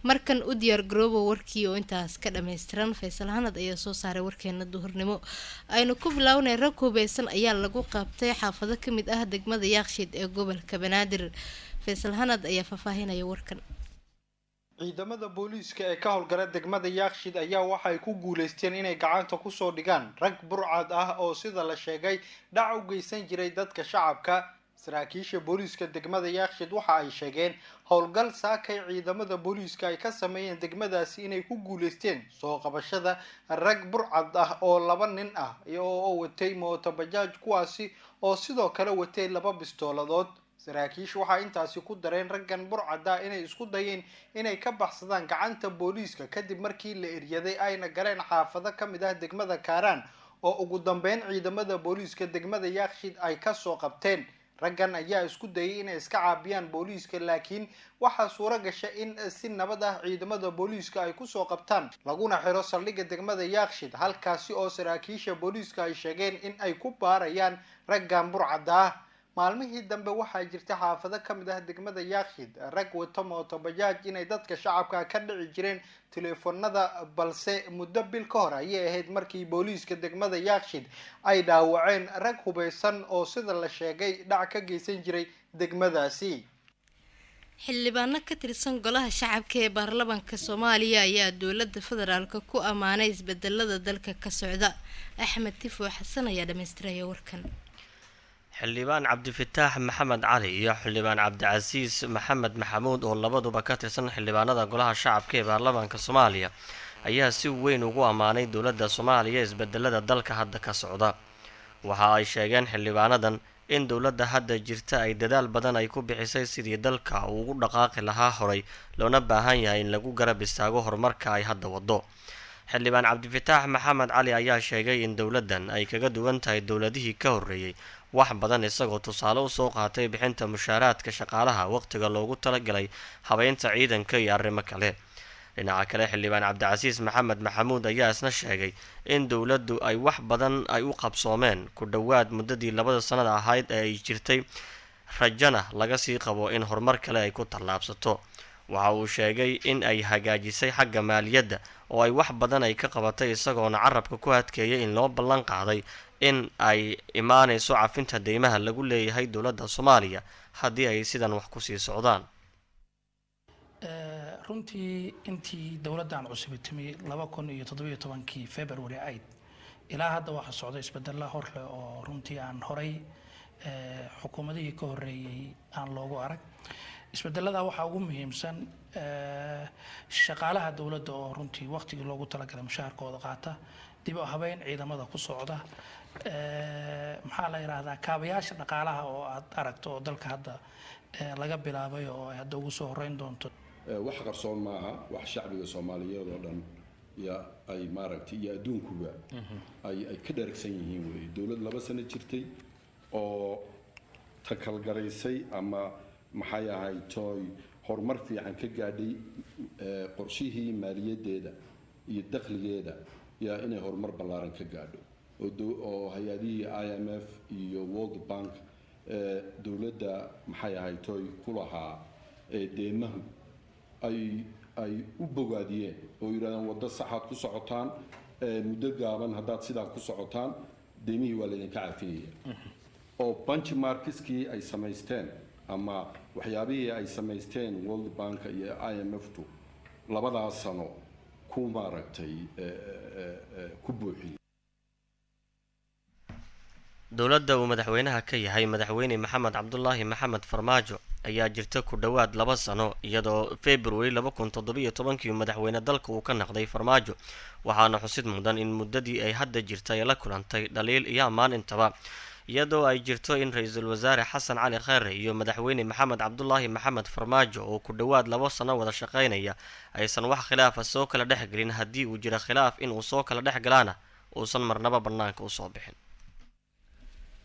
markan u diyaar garoobo warkii oo intaas ka dhammaystiran faysal hanad ayaa soo saaray warkeena duhurnimo aynu ku bilownay rag hubeysan ayaa lagu qabtay xaafado ka mid ah degmada Yaaqshiid ee gobolka Banaadir faysal hanad ayaa faahfaahinaya warkan ciidamada booliiska ee ka howlgala degmada Yaaqshiid ayaa waxay ku guuleysteen inay gacanta ku soo dhigaan rag burcad ah oo sida la sheegay dhac u geysan jiray dadka shacabka saraakiisha booliiska degmada Yaaqshiid waxa ay sheegeen howlgal saakay ciidamada booliiska ay ka sameeyeen degmadaasi inay ku guuleysteen soo qabashada rag burcad ah oo 2 nin ah oo watay mooto bajaaj kuwaasi oo sidoo kale watay 2 bistooladood saraakiishu waxa intaasi ku dareen raggan burcada inay isku dayeen inay ka baxsadaan gacanta booliiska kadib markii la eryaday ayna galeen xaafado ka mid ah degmada Kaaraan oo ugu dambeyn ciidamada booliiska degmada Yaaqshiid ay ka soo qabteen raggan ayaa isku dayay inay iska caabiyaan booliiska laakiin waxa suura gashay in si nabad ah ciidamada booliiska ay ku soo qabtaan laguna xiro saldhigga degmada Yaaqshiid halkaasi oo saraakiisha booliiska ay sheegeen in ay ku baarayaan raggan burcada ah maalmihii dambe waxaa jirta xaafado ka mid ah degmada Yaaqshiid rag wato mooto bajaaj inay dadka shacabka ka dhici jireen telefoonada balse muddo bil ka hor ayay ahayd markii booliiska degmada Yaaqshiid ay dhaawaceen rag hubeysan oo sida la sheegay dhac ka geysan jiray degmadaasi xildhibaano ka tirsan golaha shacabka ee baarlamaanka Soomaaliya ayaa dowladda federaalka ku amaanay isbedelada dalka ka socda Axmed Tifo Xasan ayaa dhameystiraya warkan xildhibaan cabdifataax maxamed cali iyo xildhibaan cabdicasiis maxamed maxamuud oo labaduba ka tirsan xildhibaanada golaha shacabka ee baarlamaanka Soomaaliya ayaa si weyn ugu amaanay dowladda Soomaaliya isbedelada dalka hadda ka socda waxa ay sheegeen xildhibaanadan in dowladda hadda jirta ay dadaal badan ay ku bixisay sidii dalka uu ugu dhaqaaqi lahaa horay loona baahan yahay in lagu garab istaago horumarka ay hadda wado xildhibaan cabdifataax maxamed cali ayaa sheegay in dowladdan ay kaga duwan tahay dowladihii ka horreeyay wax badan isagoo tusaale u soo qaatay bixinta mushaaraadka shaqaalaha waqtiga loogu talagalay habeynta ciidanka iyo arrimo kale dhinaca kale xildhibaan cabdicasiis maxamed maxamuud ayaa isna sheegay in dowladdu ay wax badan ay u qabsoomeen ku dhowaad muddadii 2 sanada ahayd ee ay jirtay rajana laga sii qabo in horumar kale ay ku tallaabsato waxa uu sheegay in ay hagaajisay xagga maaliyadda oo ay wax badan ay ka qabatay isagoona carabka ku adkeeyay in loo ballan qaaday in ay imaanayso cafinta deymaha lagu leeyahay dowladda Soomaaliya haddii ay sidan wax ku sii socdaan runtii intii dowladdan cusub timay 2017 February 8 ilaa hadda waxa socda isbedel hor leh oo runtii aan horay xukuumadihii ka horeeyay aan loogu arag isbedelada waxa ugu muhiimsan shaqaalaha dowladda oo runtii waqtigii loogu talagalay mushaharkooda qaata dib u habeyn ciidamada ku socda maxaa la yiraahdaa kaabayaasha dhaqaalaha oo aad aragto oo dalka hadda laga bilaabay oo ay hadda ugu soo horeyn doonto wax qarsoon maaha wax shacbiga Soomaaliyeed oo dhan ya ay maaragtay iyo adduunkuba ay ka dharagsan yihiin way dowlad 2 sano jirtay oo takalgaraysay ama maxay ahayd toy horumar fiican ka gaadhay qorshihii maaliyadeeda iyo dakhligeeda yaa inay horumar ballaaran ka gaadho oo hay'adihii IMF iyo World Bank dowladda maxay ahayd toy ku lahaa deemahu ay u bogaadiyeen oo yiraahdaan wada saxaad ku socotaan muddo gaaban haddaad sidaa ku socotaan deemihii waa laydinka cafinaya oo benchmarkskii ay samaysteen ama waxyaabihii ay samaysteen World Bank iyo IMF-tu 2 sano ku maaragtay ku buuxiyay dowladda uu madaxweynaha ka yahay madaxweyne maxamed cabdullaahi maxamed farmaajo ayaa jirta ku dhowaad 2 sano iyadoo February 2017 madaxweyne dalka uu ka noqday farmaajo waxaana xusid mudan in muddadii ay hadda jirtay la kulantay dhaliil iyo ammaan intaba iyadoo ay jirto in ra'iisul wasaare Xasan Cali Khayre iyo madaxweyne maxamed cabdullaahi maxamed farmaajo oo ku dhowaad 2 sano wada shaqeynaya aysan wax khilaaf ah soo kala dhexgelin haddii uu jiro khilaaf in uu soo kala dhexgalaana uusan marnaba banaanka u soo bixin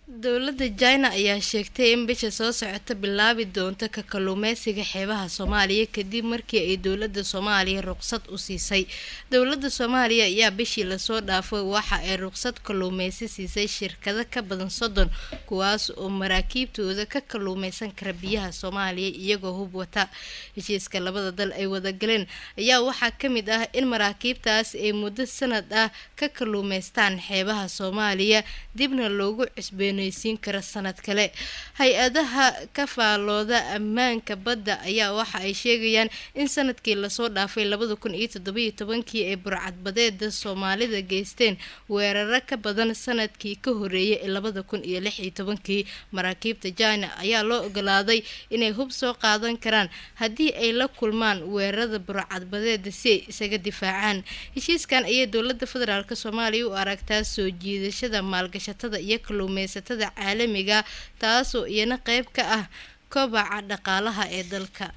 dowladda China ayaa sheegtay in bisha soo socota bilaabi doonto ka kalluumeysiga xeebaha Soomaaliya kadib markii ay dowladda Soomaaliya ruqsad u siisay. Dowladda Soomaaliya ayaa bishii la soo dhaafay waxa ay ruqsad kalluumeysi siisay shirkado ka badan 30 kuwaas oo maraakiibtooda ka kalluumeysan kara biyaha Soomaaliya iyagoo hub wata. Heshiiska labada dal ay wada galeen ayaa waxaa ka mid ah in maraakiibtaas ay muddo sanad ah ka kalluumeystaan xeebaha Soomaaliya dibna loogu cusbeenaysiin kara sanad kale. Hay-adaha ka faalooda ammaanka badda ayaa waxa ay sheegayaan in sanadkii la soo dhaafay 2017 ay burcadbadeeda Soomaalida geysteen weeraro ka badan sanadkii ka horeeyay 2016. Maraakiibta China ayaa loo ogolaaday inay hub soo qaadan karaan haddii ay la kulmaan weerarada burcadbadeeda si ay isaga difaacaan. Heshiiskan ayay dowladda federaalka Soomaaliya u aragtaa soo jiidashada maalgashatada iyo kalluumeysatada caalamiga taasoo iyana qayb ka ah kobaca dhaqaalaha ee dalka.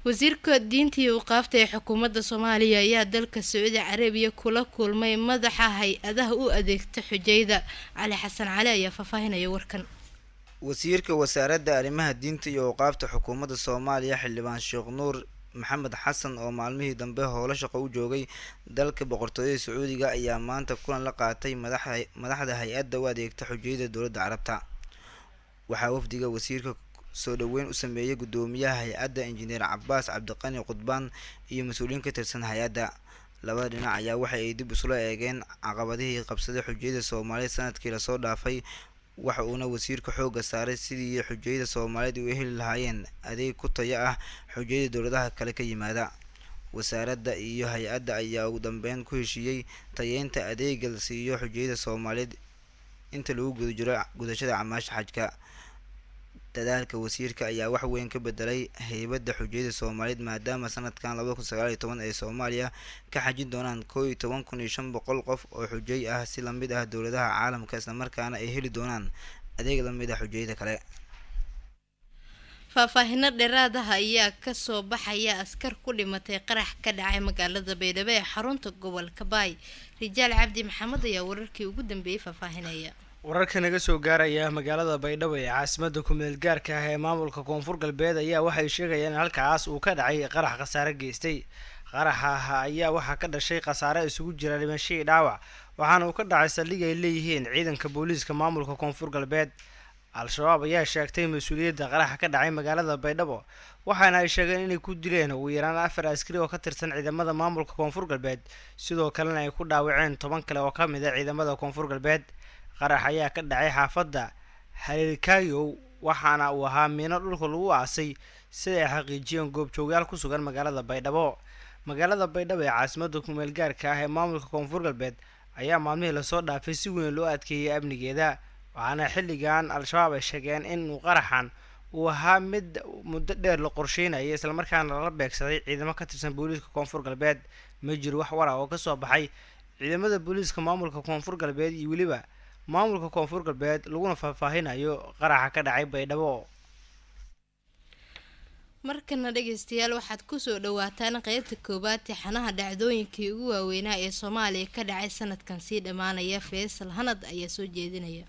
wasiirka diinta iyo waqaafta ee xukuumadda Soomaaliya ayaa dalka Sacuudi Carabiya kula kulmay madaxa hay-adaha u adeegta xujayda. Cali Xasan Cali ayaa faahfaahinaya warkan. wasiirka wasaaradda arrimaha diinta iyo waqaafta xukuumadda Soomaaliya xildhibaan Sheekh Nuur Maxamed Xasan oo maalmihii dambe howlo shaqo u joogay dalka boqortooyada Sacuudiga ayaa maanta kulan la qaatay madaxda hay-adda u adeegta xujayda dowladda Carabta. waxaa wafdiga wasiirka soo dhaweyn u sameeyay gudoomiyaha hay-adda injineer Cabbaas Cabdiqani Qudbaan iyo mas'uuliyiin ka tirsan hay-adda. labada dhinac ayaa waxa ay dib usula eegeen caqabadihii qabsaday xujayda Soomaaliyeed sanadkii la soo dhaafay. waxa uuna wasiirka xooga saaray sidii xujayda Soomaaliyeed u heli lahaayeen adeeg ku tayo ah xujayda dowladaha kale ka yimaada. wasaaradda iyo hay-adda ayaa ugu dambeyn ku heshiiyey tayeynta adeegga la siiyo xujayda Soomaaliyeed inta lagu guda jiro gudashada camaasha xajka. dadaalka wasiirka ayaa wax weyn ka bedelay haybadda xujayda Soomaaliyeed maadaama sanadkan 2019 ay Soomaaliya ka xajin doonaan 11,500 qof oo xujay ah si lamid ah dowladaha caalamka isla markaana ay heli doonaan adeeg lamid ah xujayda kale. faahfaahinno dheeraad ah ayaa ka soo baxaya askar ku dhimatay qarax ka dhacay magaalada Baydhabo ee xarunta gobolka Baay. Rijaal Cabdi Maxamed ayaa wararkii ugu dambeeyay faahfaahinaya. wararka naga soo gaaraya magaalada Baydhabo ee caasimadda ku-meel gaarka ah ee maamulka Koonfur Galbeed ayaa waxay sheegayaan in halkaas uu ka dhacay qarax khasaare geystay. qaraxa ayaa waxaa ka dhashay khasaare isugu jira dhimasho iyo dhaawac waxaana uu ka dhacay saldhig ay leeyihiin ciidanka booliiska maamulka Koonfur Galbeed. Al-Shabaab ayaa sheegtay mas'uuliyadda qaraxa ka dhacay magaalada Baydhabo waxaana ay sheegeen inay ku dileen ugu yaraan 4 askari oo ka tirsan ciidamada maamulka Koonfur Galbeed sidoo kalena ay ku dhaawaceen 10 kale oo ka mid ah ciidamada Koonfur Galbeed. qarax ayaa ka dhacay xaafadda Halilkayo waxaana uu ahaa miino dhulka lagu aasay sida ay xaqiijiyeen goobjoogayaal ku sugan magaalada Baydhabo. magaalada Baydhabo ee caasimadda ku-meel gaarka ah ee maamulka Koonfur Galbeed ayaa maalmihii la soo dhaafay si weyn loo adkeeyay amnigeeda waxaana xilligan Al-Shabaab ay sheegeen in qaraxan uu ahaa mid muddo dheer la qorsheynayay isla markaana la beegsaday ciidamo ka tirsan booliiska Koonfur Galbeed. ma jiro wax war ah oo ka soo baxay ciidamada booliiska maamulka Koonfur Galbeed iyo waliba maamulka Koonfur Galbeed laguna faahfaahinayo qaraxa ka dhacay Baydhabo. markana dhageystayaal waxaad ku soo dhawaataan qaybta koobaad taxanaha dhacdooyinkii ugu waaweynaa ee Soomaaliya ka dhacay sanadkan sii dhamaanaya. Faysal Hanad ayaa soo jeedinaya.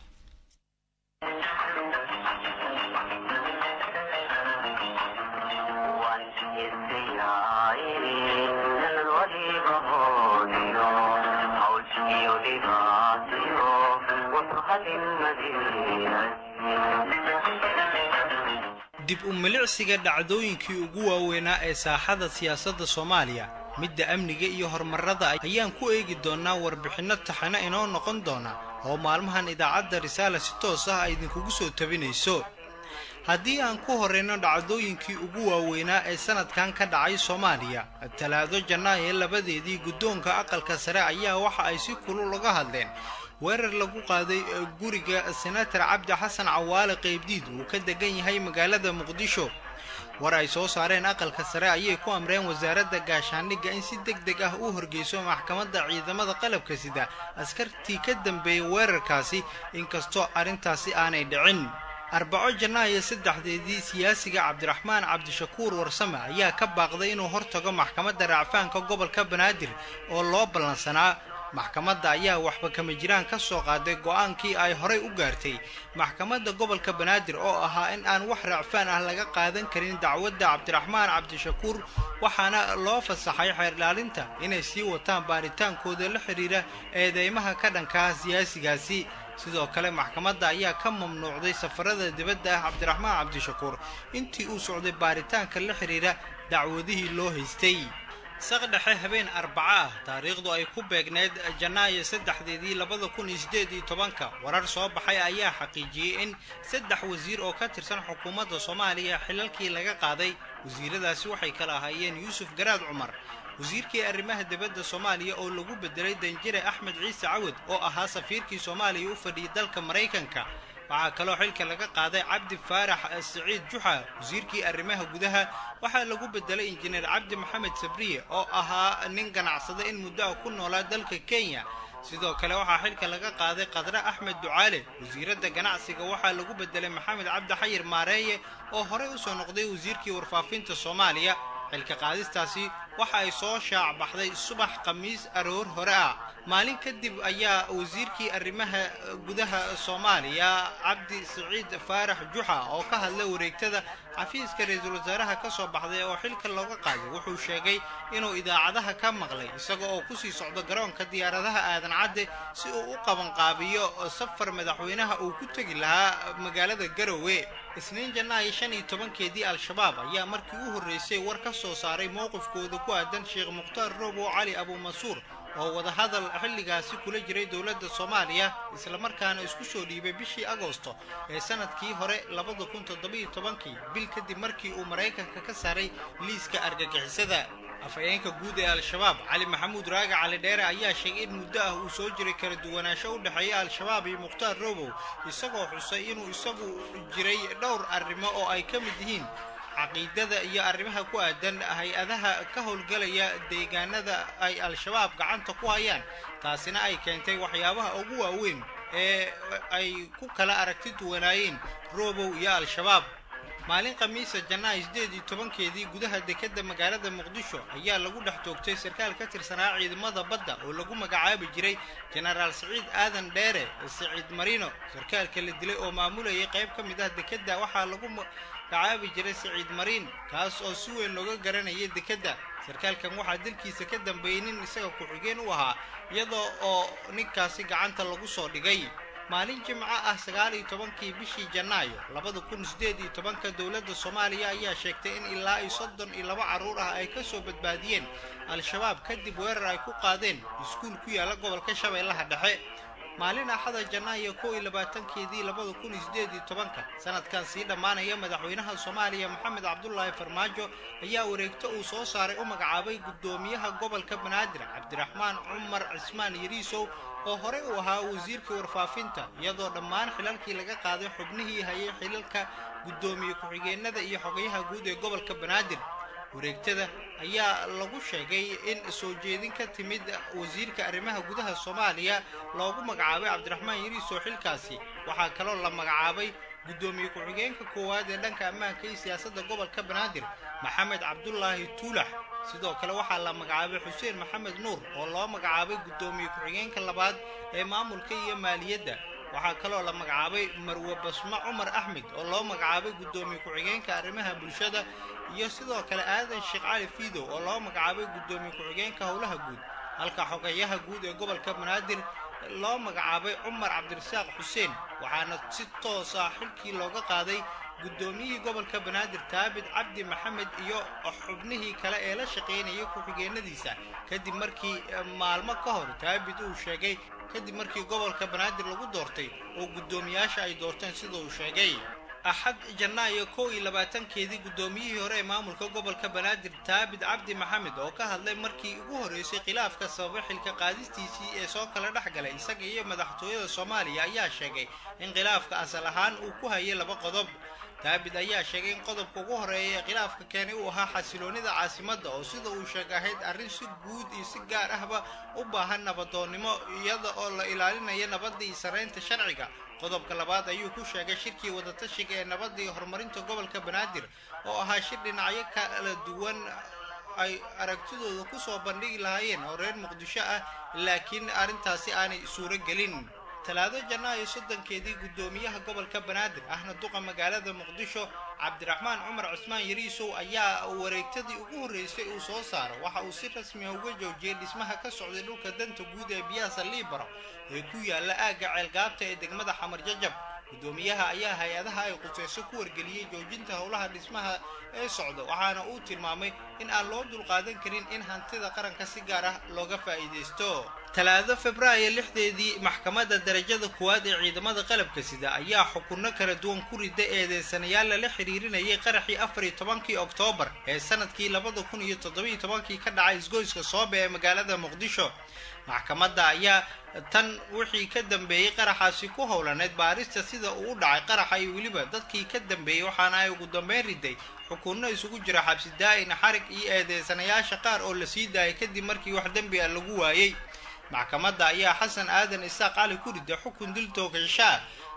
dib u milicsiga dhacdooyinkii ugu waaweynaa ee saaxada siyaasadda Soomaaliya midda amniga iyo horumarada ayaan ku eegi doonaa warbixino taxane inoo noqon doona oo maalmahan idaacadda Risaale si toos ah idinkugu soo tabinayso. haddii aan ku horeyno dhacdooyinkii ugu waaweynaa ee sanadkan ka dhacay Soomaaliya talaado Janaayo labadeedii guddoonka aqalka sare ayaa waxa ay si kulul uga hadleen weerar lagu qaaday guriga Senator Cabdi Xasan Cawaale Qaybdiid uu ka degan yahay magaalada Muqdisho. war ay soo saareen aqalka sare ayay ku amreen wasaaradda gaashaandhigga in si degdeg ah u horgeyso maxkamadda ciidamada qalabka sida askartii ka dambeeyay weerarkaasi inkastoo arrintaasi aanay dhicin. Arbaco Janaayo 3 siyaasiga Cabdiraxmaan Cabdishakuur Warsame ayaa ka baaqday inuu hortago maxkamadda racfaanka gobolka Banaadir oo loo ballansanaa maxkamadda ayaa waxba kama jiraan ka soo qaaday go-aankii ay horey u gaartay maxkamadda gobolka banaadir oo ahaa in aan wax raacfaan ah laga qaadan karin dacwadda cabdiraxmaan cabdishakuur waxaana loo fasaxay xeer ilaalinta inay sii wataan baaritaankooda la xiriira eedeymaha ka dhankaa siyaasigaasi sidoo kale maxkamadda ayaa ka mamnuucday safarada dibadda ah cabdiraxmaan cabdishakuur intii uu socday baaritaanka la xiriira dacwadihii loo haystay saqdhexe habeen arbaca ah taariikhdu ay ku beegneyd janaayo 3-2018 warar soo baxay ayaa xaqiijiyey in 3 wasiir oo ka tirsan xukuumadda Soomaaliya xilalkii laga qaaday wasiiradaasi waxay kala ahaayeen Yuusuf Garaad Cumar wasiirkii arrimaha dibadda Soomaaliya oo lagu bedelay Danjire Axmed Ciise Cawad oo ahaa safiirkii Soomaaliya u fadhiyay dalka Mareykanka waxaa kaloo xilka laga qaaday Cabdi Faarax Saciid Juxa wasiirkii arrimaha gudaha waxaa lagu bedelay injineer Cabdi Maxamed Sabriye oo ahaa nin ganacsada in muddo ku noolaa dalka Kenya sidoo kale waxaa xilka laga qaaday Qadra Axmed Ducaale wasiirada ganacsiga waxaa lagu bedelay Maxamed Cabdi Xayir Maareeye oo horey u soo noqday wasiirkii warfaafinta Soomaaliya xilka qaadistaasi waxa ay soo shaac baxday subax khamiis aroor hore ah maalin kadib ayaa wasiirkii arrimaha gudaha Soomaaliya Cabdi Saciid Faarax Juxa oo ka hadlay wareegtada xafiiska ra'iisul wasaaraha ka soo baxday oo xilka looga qaaday wuxuu sheegay inuu idaacadaha ka maqlay isagoo oo ku sii socdo garoonka diyaaradaha aadan cadde si uu u qaban qaabiyo safar madaxweynaha uu ku tagi lahaa magaalada Garowe isniin Janaayo 15keedii al-shabaab ayaa markii u horeysay war ka soo saaray mowqifkooda ku aadan Sheekh Muqtaar Roobo Cali Abu Mansuur oo wada hadal xilligaasi kula jiray dawladda Soomaaliya isla markaana isku soo dhiibay bishii Agoosto ee sanadkii hore 2017 bil kadib markii uu Mareykanka ka saaray liiska argagixisada afayeenka guud ee al-shabaab Cali Maxamuud Raaga Cali Dheere ayaa sheegay in muddo ah uu soo jiray kala duwanaansho u dhaxeeya al-shabaab iyo Muqtaar Roobo isagoo xusay inuu isagu jiray dhowr arrimo oo ay ka mid yihiin caqiidada iyo arrimaha ku aadan hay'adaha ka howlgalaya deegaanada ay al-shabaab gacanta ku hayaan taasina ay keentay waxyaabaha ugu waaweyn ee ay ku kala aragti duwanaayeen Roobo iyo al-shabaab maalin khamiisa Janaayo 18keedii gudaha dekedda magaalada Muqdisho ayaa lagu dhex toogtay sarkaal ka tirsanaa ciidamada badda oo lagu magacaabi jiray General Saciid Aadan Dheere Saciid Marino sarkaalka la dilay oo maamulayay qayb ka mid ah dekedda waxaa lagu magacaabi jiray Saciid Marin kaas oo si weyn looga garanayay dekedda sarkaalkan waxaa dilkiisa ka dambeeyay isaga ku xigeen u ahaa iyadoo oo ninkaasi gacanta lagu soo dhigay maalin jimca ah 19kii bishii Janaayo 2018 dawladda Soomaaliya ayaa sheegtay in ilaa 32 caruur ah ay ka soo badbaadiyeen al-shabaab kadib weerar ay ku qaadeen iskuul ku yaala gobolka Shabeellaha Dhexe maalin axada Janaayo 21keedii 2018 sanadkan sii dhamaanaya madaxweynaha Soomaaliya Maxamed Cabdullaahi Farmaajo ayaa wareegto uu soo saaray u magacaabay gudoomiyaha gobolka Banaadir Cabdiraxmaan Cumar Cismaan Yariisow oo hore u ahaa wasiirka warfaafinta iyadoo dhammaan xilalkii laga qaaday xubnihii hayay xilalka gudoomiye ku-xigeenada iyo xogayaha guud ee gobolka Banaadir wareegtada ayaa lagu sheegay in soo jeedin ka timid wasiirka arrimaha gudaha Soomaaliya loogu magacaabay Cabdiraxmaan Yariisow xilkaasi waxaa kaloo la magacaabay gudoomiye ku-xigeenka koowaad ee dhanka ammaanka iyo siyaasadda gobolka Banaadir Maxamed Cabdullaahi Tuulax sidoo kale waxaa la magacaabay Xuseen Maxamed Nuur oo loo magacaabay gudoomiye ku-xigeenka labaad ee maamulka iyo maaliyadda waxaa kaloo la magacaabay Marwo Basma Cumar Axmed oo loo magacaabay gudoomiye ku-xigeenka arrimaha bulshada iyo sidoo kale Aadan Sheekh Cali Fiido oo loo magacaabay gudoomiye ku-xigeenka howlaha guud halka xogayaha guud ee gobolka Banaadir loo magacaabay Cumar Cabdirasaaq Xuseen waxaana si toos ah xilkii looga qaaday gudoomiyihii gobolka Banaadir Taabid Cabdi Maxamed iyo xubnihii kale ee la shaqeynayay ku-xigeenadiisa kadib markii maalmo ka hor Taabid uu sheegay kadib markii gobolka Banaadir lagu doortay oo gudoomiyaasha ay doorteen sida uu sheegay أحد جناية كوي لباتن كيدي قدوميه هوري مامولك قبل كبنادر تابد عبد محمد أو كهالله مركي وهوريسي خلاف كصباح الكقادستيسي سوق لدحقله إساقية مدحتوية الصومالية أيها شاقي انقلاف كأسلحان وكوها يلبا قضب تابد أيها شاقي انقضب كوهوري خلاف كاني وها حسلوني دا عاصمة أو سيدا وشاقاهيد أرنسي قود إساقار أهبا وباها نبطونيمو يضا الله إلالينا ينبضي إسرين تشرعيقا qodobka labaad ayuu ku sheegay shirkii wada tashiga ee nabadda iyo horumarinta gobolka Banaadir oo ahaa shir dhinacyo kala duwan ay aragtidooda kusoo bandhigi lahaayeen oo reer muqdisho ah laakiin arrintaasi aanay suuro gelin talaado janaayo 30keedii gudoomiyaha gobolka banaadir ahna duqa magaalada muqdisho cabdiraxmaan cumar cusmaan yariisow ayaa wareegtadii ugu horeysay uu soo saaray waxa uu si rasmi ah uga joojiyay dhismaha ka socday dhulka danta guud ee biyaha liibaro ee ku yaala aaga ceelgaabta ee degmada xamar jajab gudoomiyaha ayaa hay'adaha ay qusayso ku wargeliyay joojinta howlaha dhismaha ee socda waxaana uu tilmaamay in aan loo dulqaadan karin in hantida qaranka si gaar ah looga faa'iideysto talaado Febraayo 6deedii maxkamadda darajada koowaad ee ciidamada qalabka sida ayaa xukunno kala duwan ku riday eedeysanayaal la xiriirinayay qaraxii 14 Oktoobar ee sanadkii 2017 ka dhacay isgoyska Soobe ee magaalada Muqdisho maxkamadda ayaa tan wixii ka dambeeyay qaraxaasi ku howlaneed baarista sida uu u dhacay qaraxa iyo waliba dadkii ka dambeeyay waxaana ay ugu dambeyn riday xukunno isugu jira xabsi daa'in xarig iyo eedeysanayaasha qaar oo la sii daayay kadib markii wax dambi ah lagu waayay maxkamadda ayaa xasan aadan isaaq cali ku riday xukun dil toogasho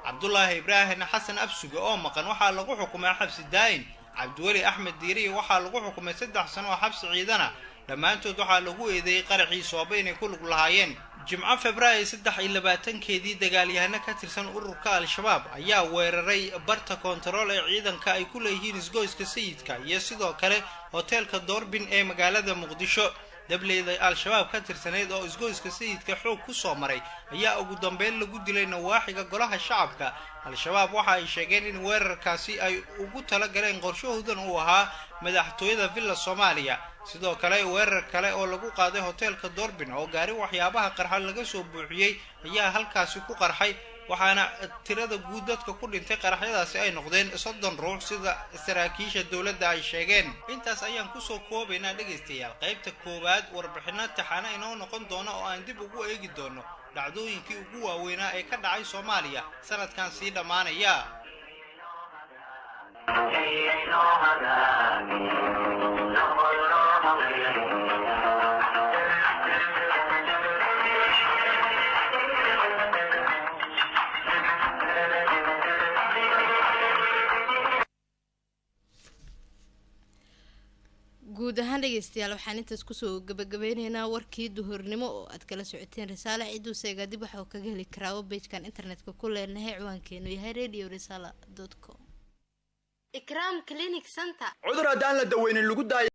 cabdullaahi ibraahim xasan absuga oo maqan waxaa lagu xukumay xabsi daa'in cabdiweli axmed diiri waxaa lagu xukumay 3 sano oo xabsi ciidana dhammaantood waxaa lagu eedeeyay qaraxii Soobe inay ku lug lahaayeen jimco Febraayo 23keedii dagaalyahano ka tirsan ururka al-shabaab ayaa weeraray barta kontarool ee ciidanka ay ku leeyihiin isgoyska sayidka iyo sidoo kale hoteelka Doorbin ee magaalada Muqdisho dableyda al-shabaab ka tirsaneed oo isgoyska sayidka xoog ku soo maray ayaa ugu dambeyn lagu dilay nawaaxiga golaha shacabka al-shabaab waxa ay sheegeen in weerarkaasi ay ugu tala galeen qorshahoodan uu ahaa madaxtooyada Villa Soomaaliya sidoo kale weerar kale oo lagu qaaday hoteelka Doorbin oo gaari waxyaabaha qarxa laga soo buuxiyay ayaa halkaasi ku qarxay waxaana tirada guud dadka ku dhintay qaraxyadaasi ay noqdeen 30 ruux sida saraakiisha dawladda ay sheegeen intaas ayaan ku soo koobaynaa dhageystayaal qaybta koowaad warbixino taxana inoo noqon doona oo aan dib ugu eegi doono dhacdooyinkii ugu waaweynaa ee ka dhacay Soomaaliya sanadkan sii dhamaanaya guud ahaan dhageystayaal waxaan intaas kusoo gabagabeynaynaa warkii duhurnimo oo aad kala socoteen risaale ciduu seega dib waxa uu kaga heli karaa webpage-kan internetka ku leenahay ciwaankeenu yahay radiorisala.com Ikram Clinic Center cudur haddaan la daweynin lagu daayo